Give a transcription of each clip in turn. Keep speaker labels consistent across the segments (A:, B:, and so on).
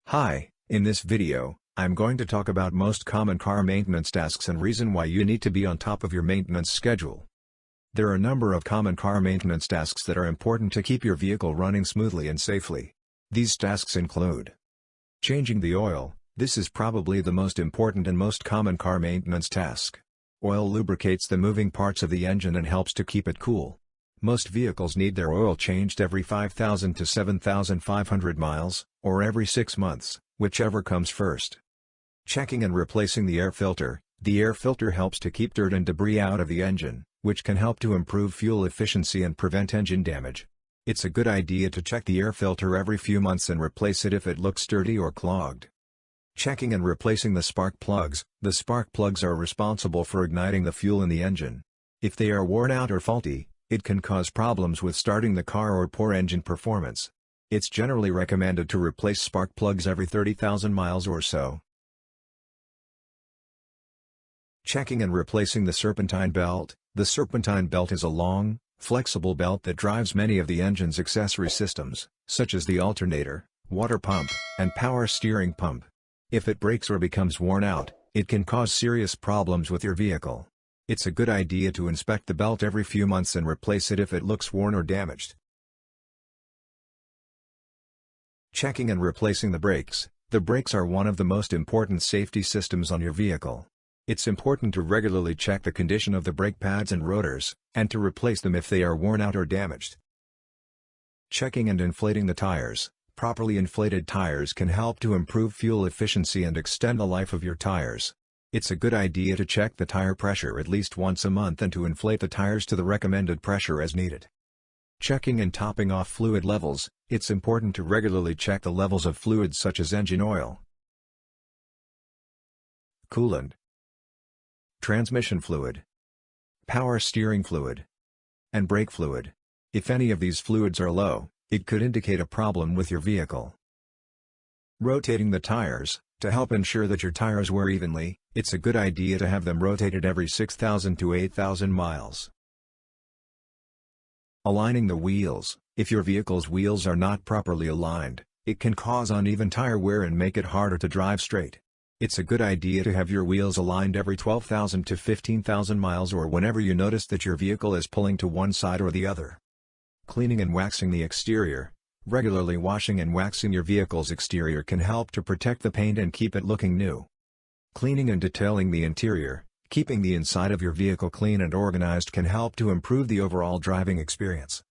A: Hi, in this video, I'm going to talk about most common car maintenance tasks and reason why you need to be on top of your maintenance schedule. There are a number of common car maintenance tasks that are important to keep your vehicle running smoothly and safely. These tasks include changing the oil. This is probably the most important and most common car maintenance task. Oil lubricates the moving parts of the engine and helps to keep it cool. Most vehicles need their oil changed every 5,000 to 7,500 miles, or every 6 months, whichever comes first. Checking and replacing the air filter. The air filter helps to keep dirt and debris out of the engine, which can help to improve fuel efficiency and prevent engine damage. It's a good idea to check the air filter every few months and replace it if it looks dirty or clogged. Checking and replacing the spark plugs. The spark plugs are responsible for igniting the fuel in the engine. If they are worn out or faulty, it can cause problems with starting the car or poor engine performance. It's generally recommended to replace spark plugs every 30,000 miles or so. Checking and replacing the serpentine belt. The serpentine belt is a long, flexible belt that drives many of the engine's accessory systems, such as the alternator, water pump, and power steering pump. If it breaks or becomes worn out, it can cause serious problems with your vehicle. It's a good idea to inspect the belt every few months and replace it if it looks worn or damaged. Checking and replacing the brakes. The brakes are one of the most important safety systems on your vehicle. It's important to regularly check the condition of the brake pads and rotors, and to replace them if they are worn out or damaged. Checking and inflating the tires. Properly inflated tires can help to improve fuel efficiency and extend the life of your tires. It's a good idea to check the tire pressure at least once a month and to inflate the tires to the recommended pressure as needed. Checking and topping off fluid levels. It's important to regularly check the levels of fluids such as engine oil, coolant, transmission fluid, power steering fluid, and brake fluid. If any of these fluids are low, it could indicate a problem with your vehicle. Rotating the tires. To help ensure that your tires wear evenly, it's a good idea to have them rotated every 6,000 to 8,000 miles. Aligning the wheels. If your vehicle's wheels are not properly aligned, it can cause uneven tire wear and make it harder to drive straight. It's a good idea to have your wheels aligned every 12,000 to 15,000 miles or whenever you notice that your vehicle is pulling to one side or the other. Cleaning and waxing the exterior. Regularly washing and waxing your vehicle's exterior can help to protect the paint and keep it looking new. Cleaning and detailing the interior. Keeping the inside of your vehicle clean and organized can help to improve the overall driving experience.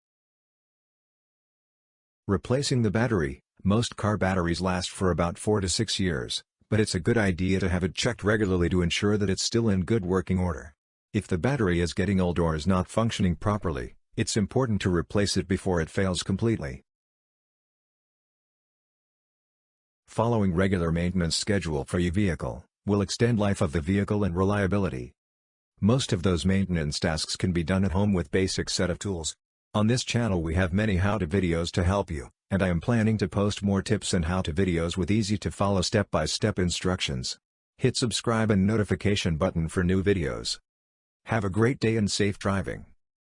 A: Replacing the battery. Most car batteries last for about 4 to 6 years, but it's a good idea to have it checked regularly to ensure that it's still in good working order. If the battery is getting old or is not functioning properly, it's important to replace it before it fails completely. Following regular maintenance schedule for your vehicle will extend life of the vehicle and reliability. Most of those maintenance tasks can be done at home with basic set of tools. On this channel we have many how-to videos to help you, and I am planning to post more tips and how-to videos with easy-to-follow step-by-step instructions. Hit subscribe and notification button for new videos. Have a great day and safe driving.